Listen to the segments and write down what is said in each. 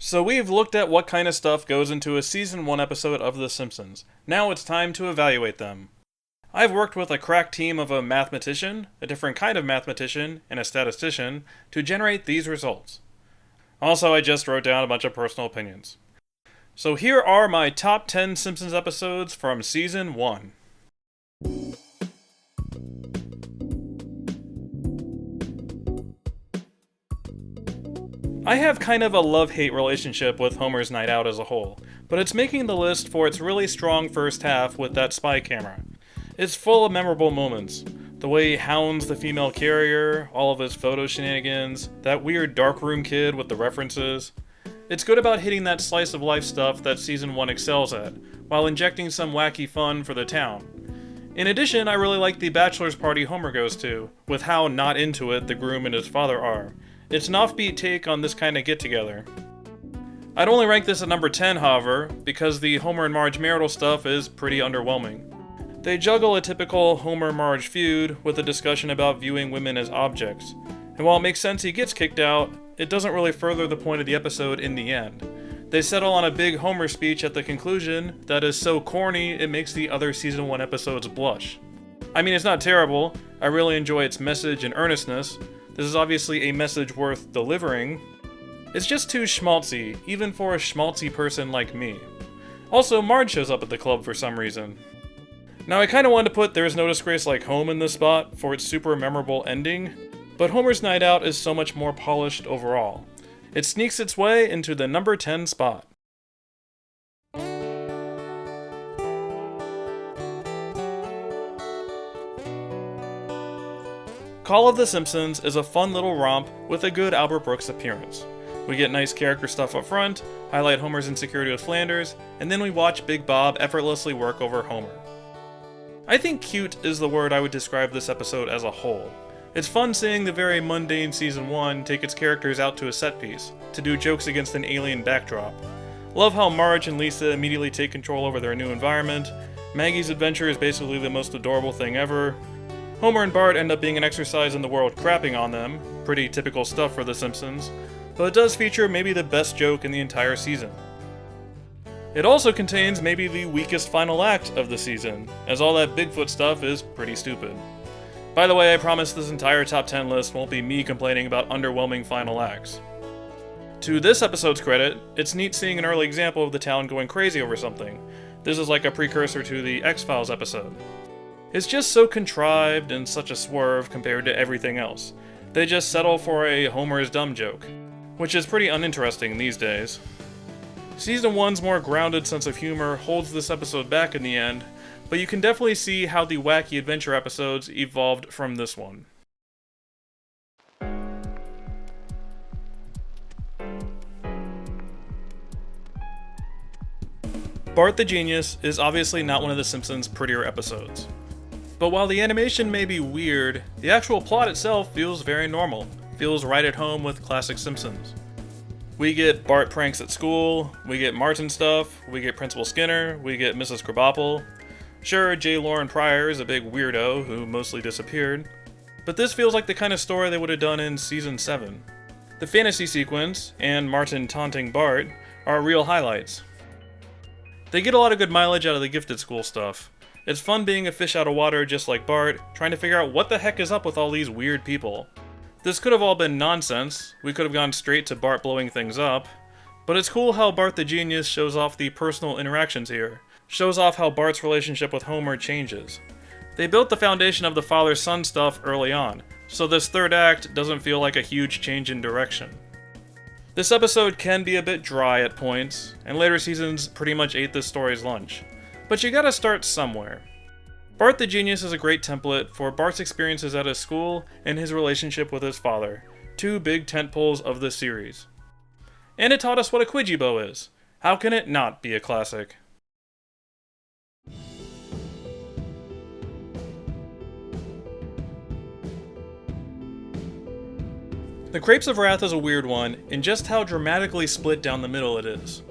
So we've looked at what kind of stuff goes into a Season 1 episode of The Simpsons. Now it's time to evaluate them. I've worked with a crack team of a mathematician, a different kind of mathematician, and a statistician to generate these results. Also, I just wrote down a bunch of personal opinions. So here are my top 10 Simpsons episodes from Season 1. I have kind of a love-hate relationship with Homer's Night Out as a whole, but it's making the list for its really strong first half with that spy camera. It's full of memorable moments. The way he hounds the female carrier, all of his photo shenanigans, that weird darkroom kid with the references. It's good about hitting that slice of life stuff that Season 1 excels at, while injecting some wacky fun for the town. In addition, I really like the bachelor's party Homer goes to, with how not into it the groom and his father are. It's an offbeat take on this kind of get-together. I'd only rank this at number 10, however, because the Homer and Marge marital stuff is pretty underwhelming. They juggle a typical Homer-Marge feud with a discussion about viewing women as objects, and while it makes sense he gets kicked out, it doesn't really further the point of the episode in the end. They settle on a big Homer speech at the conclusion that is so corny it makes the other Season 1 episodes blush. I mean, it's not terrible, I really enjoy its message and earnestness. This is obviously a message worth delivering. It's just too schmaltzy, even for a schmaltzy person like me. Also, Marge shows up at the club for some reason. Now, I kinda wanted to put There Is No Disgrace Like Home in this spot for its super memorable ending, but Homer's Night Out is so much more polished overall. It sneaks its way into the number 10 spot. Call of the Simpsons is a fun little romp with a good Albert Brooks appearance. We get nice character stuff up front, highlight Homer's insecurity with Flanders, and then we watch Big Bob effortlessly work over Homer. I think cute is the word I would describe this episode as a whole. It's fun seeing the very mundane Season 1 take its characters out to a set piece, to do jokes against an alien backdrop. Love how Marge and Lisa immediately take control over their new environment. Maggie's adventure is basically the most adorable thing ever. Homer and Bart end up being an exercise in the world crapping on them, pretty typical stuff for The Simpsons, but it does feature maybe the best joke in the entire season. It also contains maybe the weakest final act of the season, as all that Bigfoot stuff is pretty stupid. By the way, I promise this entire top 10 list won't be me complaining about underwhelming final acts. To this episode's credit, it's neat seeing an early example of the town going crazy over something. This is like a precursor to the X-Files episode. It's just so contrived and such a swerve compared to everything else. They just settle for a Homer's dumb joke, which is pretty uninteresting these days. Season 1's more grounded sense of humor holds this episode back in the end, but you can definitely see how the wacky adventure episodes evolved from this one. Bart the Genius is obviously not one of The Simpsons' prettier episodes. But while the animation may be weird, the actual plot itself feels very normal, feels right at home with classic Simpsons. We get Bart pranks at school, we get Martin stuff, we get Principal Skinner, we get Mrs. Krabappel. Sure, J. Lauren Pryor is a big weirdo who mostly disappeared, but this feels like the kind of story they would have done in Season 7. The fantasy sequence, and Martin taunting Bart, are real highlights. They get a lot of good mileage out of the gifted school stuff. It's fun being a fish out of water just like Bart, trying to figure out what the heck is up with all these weird people. This could have all been nonsense, we could have gone straight to Bart blowing things up, but it's cool how Bart the Genius shows off the personal interactions here, shows off how Bart's relationship with Homer changes. They built the foundation of the father-son stuff early on, so this third act doesn't feel like a huge change in direction. This episode can be a bit dry at points, and later seasons pretty much ate this story's lunch. But you gotta start somewhere. Bart the Genius is a great template for Bart's experiences at his school and his relationship with his father, two big tentpoles of this series. And it taught us what a Quidgy is. How can it not be a classic? The Crepes of Wrath is a weird one in just how dramatically split down the middle it is.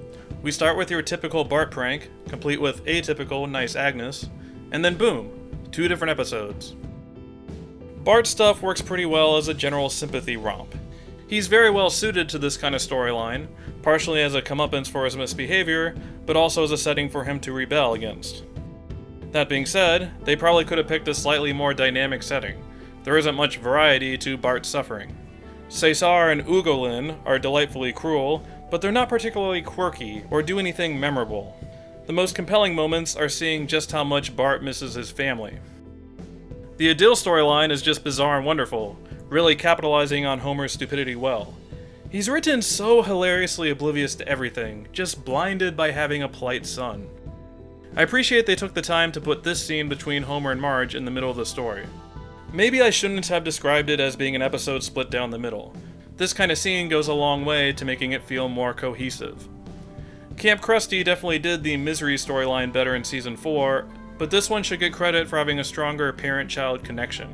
We start with your typical Bart prank, complete with atypical Nice Agnes, and then boom, 2 different episodes. Bart's stuff works pretty well as a general sympathy romp. He's very well suited to this kind of storyline, partially as a comeuppance for his misbehavior, but also as a setting for him to rebel against. That being said, they probably could have picked a slightly more dynamic setting. There isn't much variety to Bart's suffering. Cesar and Ugolin are delightfully cruel, but they're not particularly quirky or do anything memorable. The most compelling moments are seeing just how much Bart misses his family. The Adil storyline is just bizarre and wonderful, really capitalizing on Homer's stupidity well. He's written so hilariously oblivious to everything, just blinded by having a polite son. I appreciate they took the time to put this scene between Homer and Marge in the middle of the story. Maybe I shouldn't have described it as being an episode split down the middle. This kind of scene goes a long way to making it feel more cohesive. Camp Krusty definitely did the misery storyline better in Season 4, but this one should get credit for having a stronger parent-child connection.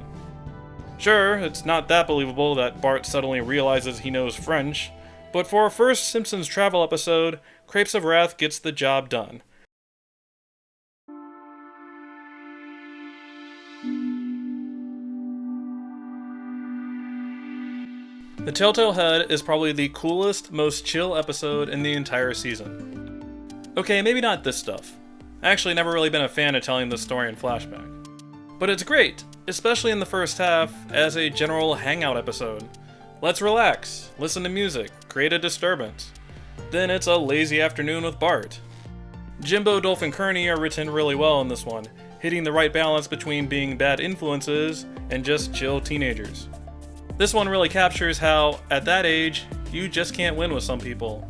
Sure, it's not that believable that Bart suddenly realizes he knows French, but for a first Simpsons travel episode, Crepes of Wrath gets the job done. The Telltale Head is probably the coolest, most chill episode in the entire season. Okay, maybe not this stuff. I actually never really been a fan of telling this story in flashback. But it's great, especially in the first half, as a general hangout episode. Let's relax, listen to music, create a disturbance. Then it's a lazy afternoon with Bart. Jimbo, Dolph, and Kearney are written really well in this one, hitting the right balance between being bad influences and just chill teenagers. This one really captures how, at that age, you just can't win with some people.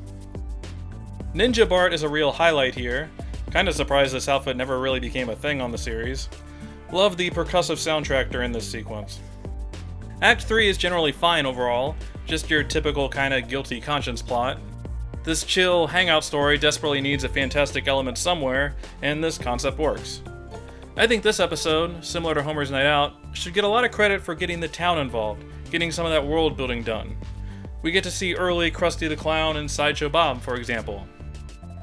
Ninja Bart is a real highlight here. Kinda surprised this outfit never really became a thing on the series. Love the percussive soundtrack during this sequence. Act 3 is generally fine overall, just your typical kinda guilty conscience plot. This chill, hangout story desperately needs a fantastic element somewhere, and this concept works. I think this episode, similar to Homer's Night Out, should get a lot of credit for getting the town involved, getting some of that world building done. We get to see early Krusty the Clown and Sideshow Bob, for example.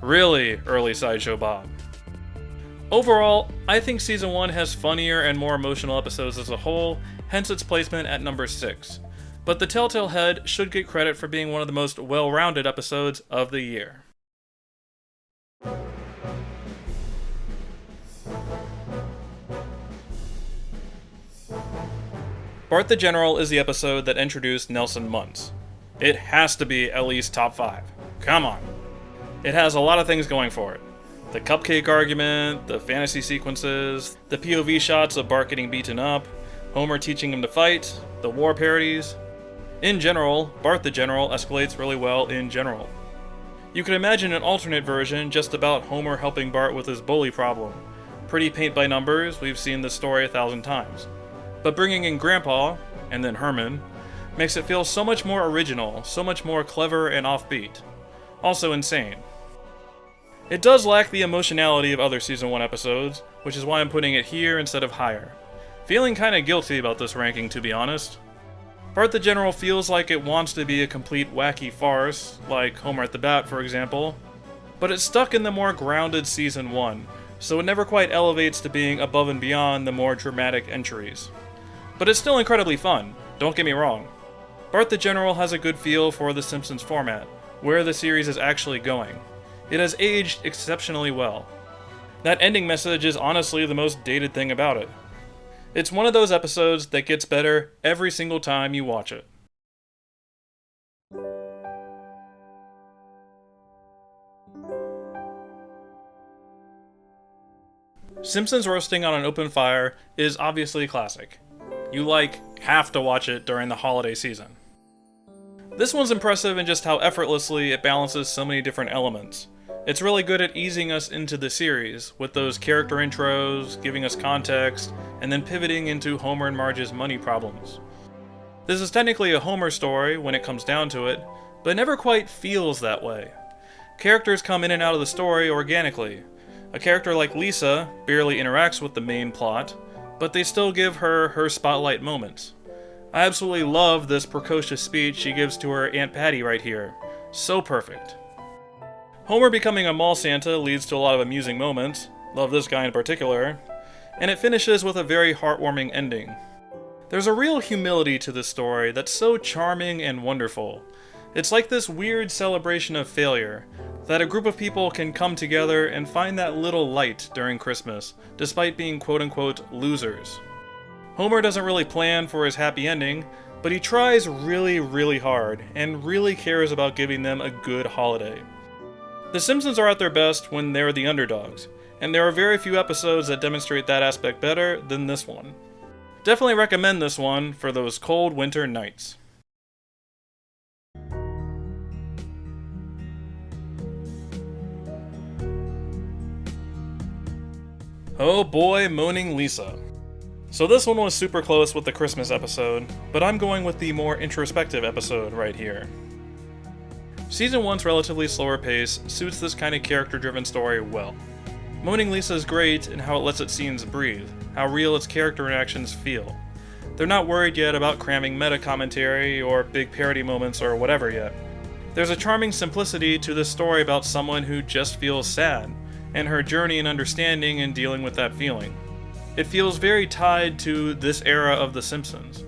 Really early Sideshow Bob. Overall, I think Season 1 has funnier and more emotional episodes as a whole, hence its placement at number 6. But The Telltale Head should get credit for being one of the most well-rounded episodes of the year. Bart the General is the episode that introduced Nelson Muntz. It has to be at least top 5. Come on. It has a lot of things going for it. The cupcake argument, the fantasy sequences, the POV shots of Bart getting beaten up, Homer teaching him to fight, the war parodies. In general, Bart the General escalates really well in general. You could imagine an alternate version just about Homer helping Bart with his bully problem. Pretty paint by numbers, we've seen this story 1,000 times. But bringing in Grandpa, and then Herman, makes it feel so much more original, so much more clever and offbeat. Also insane. It does lack the emotionality of other Season 1 episodes, which is why I'm putting it here instead of higher. Feeling kinda guilty about this ranking, to be honest. Bart the General feels like it wants to be a complete wacky farce, like Homer at the Bat, for example, but it's stuck in the more grounded Season 1, so it never quite elevates to being above and beyond the more dramatic entries. But it's still incredibly fun, don't get me wrong. Bart the General has a good feel for the Simpsons format, where the series is actually going. It has aged exceptionally well. That ending message is honestly the most dated thing about it. It's one of those episodes that gets better every single time you watch it. Simpsons roasting on an open fire is obviously a classic. You have to watch it during the holiday season. This one's impressive in just how effortlessly it balances so many different elements. It's really good at easing us into the series, with those character intros, giving us context, and then pivoting into Homer and Marge's money problems. This is technically a Homer story when it comes down to it, but it never quite feels that way. Characters come in and out of the story organically. A character like Lisa barely interacts with the main plot, but they still give her spotlight moments. I absolutely love this precocious speech she gives to her Aunt Patty right here. So perfect. Homer becoming a mall Santa leads to a lot of amusing moments, love this guy in particular, and it finishes with a very heartwarming ending. There's a real humility to this story that's so charming and wonderful. It's like this weird celebration of failure, that a group of people can come together and find that little light during Christmas, despite being quote-unquote losers. Homer doesn't really plan for his happy ending, but he tries really, really hard, and really cares about giving them a good holiday. The Simpsons are at their best when they're the underdogs, and there are very few episodes that demonstrate that aspect better than this one. Definitely recommend this one for those cold winter nights. Oh boy, Moaning Lisa. So this one was super close with the Christmas episode, but I'm going with the more introspective episode right here. Season 1's relatively slower pace suits this kind of character-driven story well. Moaning Lisa is great in how it lets its scenes breathe, how real its character interactions feel. They're not worried yet about cramming meta-commentary or big parody moments or whatever yet. There's a charming simplicity to this story about someone who just feels sad, and her journey in understanding and dealing with that feeling. It feels very tied to this era of The Simpsons.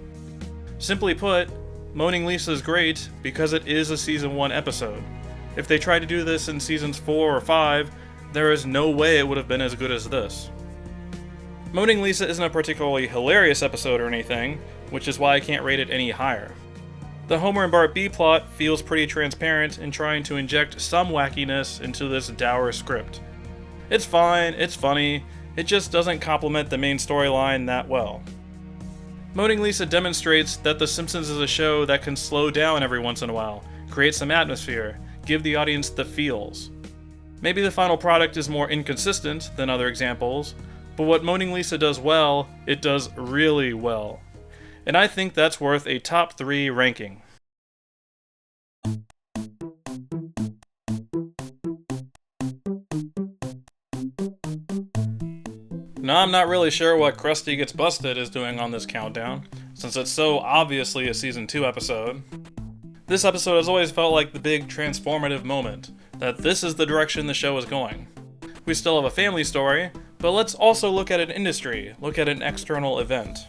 Simply put, Moaning Lisa is great because it is a Season 1 episode. If they tried to do this in Seasons 4 or 5, there is no way it would have been as good as this. Moaning Lisa isn't a particularly hilarious episode or anything, which is why I can't rate it any higher. The Homer and Bart B-plot feels pretty transparent in trying to inject some wackiness into this dour script. It's fine, it's funny, it just doesn't complement the main storyline that well. Moaning Lisa demonstrates that The Simpsons is a show that can slow down every once in a while, create some atmosphere, give the audience the feels. Maybe the final product is more inconsistent than other examples, but what Moaning Lisa does well, it does really well. And I think that's worth a top 3 ranking. Now I'm not really sure what Krusty Gets Busted is doing on this countdown, since it's so obviously a Season 2 episode. This episode has always felt like the big transformative moment, that this is the direction the show is going. We still have a family story, but let's also look at an industry, look at an external event.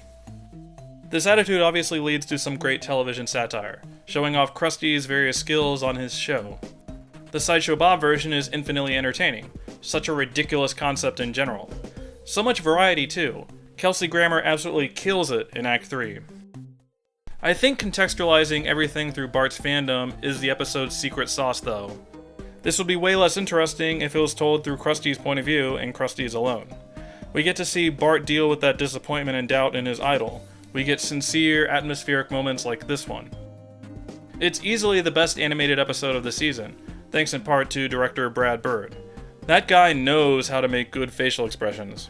This attitude obviously leads to some great television satire, showing off Krusty's various skills on his show. The Sideshow Bob version is infinitely entertaining, such a ridiculous concept in general. So much variety too. Kelsey Grammer absolutely kills it in Act 3. I think contextualizing everything through Bart's fandom is the episode's secret sauce though. This would be way less interesting if it was told through Krusty's point of view and Krusty's alone. We get to see Bart deal with that disappointment and doubt in his idol. We get sincere, atmospheric moments like this one. It's easily the best animated episode of the season, thanks in part to director Brad Bird. That guy knows how to make good facial expressions.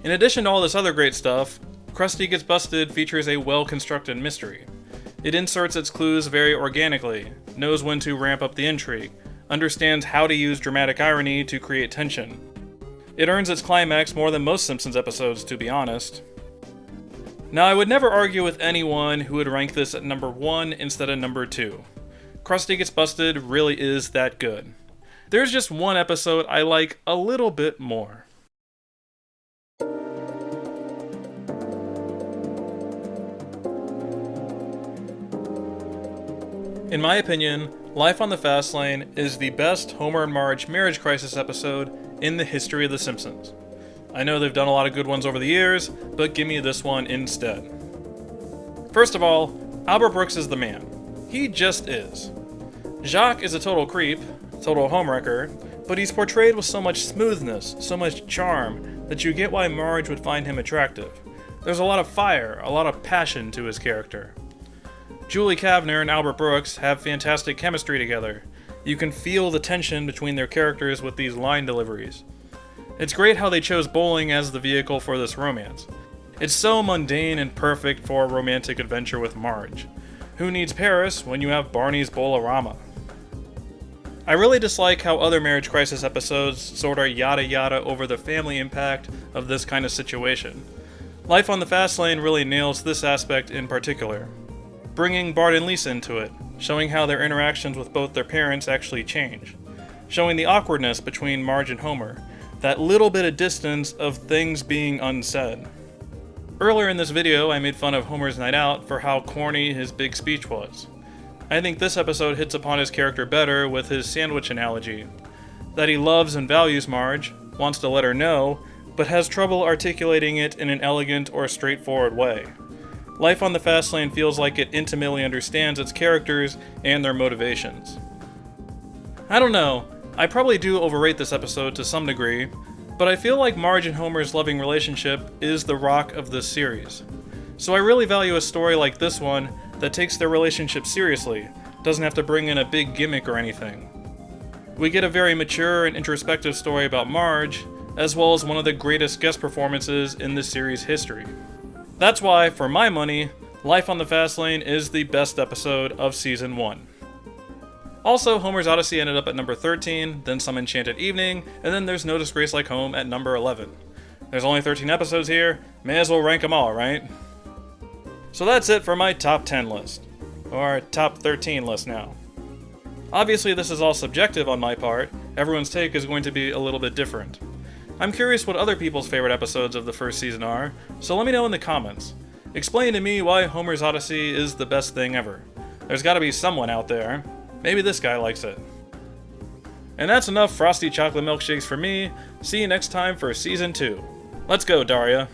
In addition to all this other great stuff, Krusty Gets Busted features a well-constructed mystery. It inserts its clues very organically, knows when to ramp up the intrigue, understands how to use dramatic irony to create tension. It earns its climax more than most Simpsons episodes, to be honest. Now, I would never argue with anyone who would rank this at number 1 instead of number 2. Krusty Gets Busted really is that good. There's just one episode I like a little bit more. In my opinion, Life on the Fast Lane is the best Homer and Marge marriage crisis episode in the history of The Simpsons. I know they've done a lot of good ones over the years, but give me this one instead. First of all, Albert Brooks is the man. He just is. Jacques is a total creep, total homewrecker, but he's portrayed with so much smoothness, so much charm, that you get why Marge would find him attractive. There's a lot of fire, a lot of passion to his character. Julie Kavner and Albert Brooks have fantastic chemistry together. You can feel the tension between their characters with these line deliveries. It's great how they chose bowling as the vehicle for this romance. It's so mundane and perfect for a romantic adventure with Marge. Who needs Paris when you have Barney's Bowl-O-Rama? I really dislike how other marriage crisis episodes sorta yada yada over the family impact of this kind of situation. Life on the Fast Lane really nails this aspect in particular. Bringing Bart and Lisa into it, showing how their interactions with both their parents actually change. Showing the awkwardness between Marge and Homer, that little bit of distance of things being unsaid. Earlier in this video, I made fun of Homer's night out for how corny his big speech was. I think this episode hits upon his character better with his sandwich analogy. That he loves and values Marge, wants to let her know, but has trouble articulating it in an elegant or straightforward way. Life on the Fast Lane feels like it intimately understands its characters and their motivations. I don't know, I probably do overrate this episode to some degree, but I feel like Marge and Homer's loving relationship is the rock of this series. So I really value a story like this one that takes their relationship seriously, doesn't have to bring in a big gimmick or anything. We get a very mature and introspective story about Marge, as well as one of the greatest guest performances in the series' history. That's why, for my money, Life on the Fast Lane is the best episode of Season 1. Also, Homer's Odyssey ended up at number 13, then Some Enchanted Evening, and then there's No Disgrace Like Home at number 11. There's only 13 episodes here, may as well rank them all, right? So that's it for my top 10 list. Or top 13 list now. Obviously this is all subjective on my part, everyone's take is going to be a little bit different. I'm curious what other people's favorite episodes of the first season are, so let me know in the comments. Explain to me why Homer's Odyssey is the best thing ever. There's gotta be someone out there. Maybe this guy likes it. And that's enough frosty chocolate milkshakes for me. See you next time for Season 2. Let's go, Daria.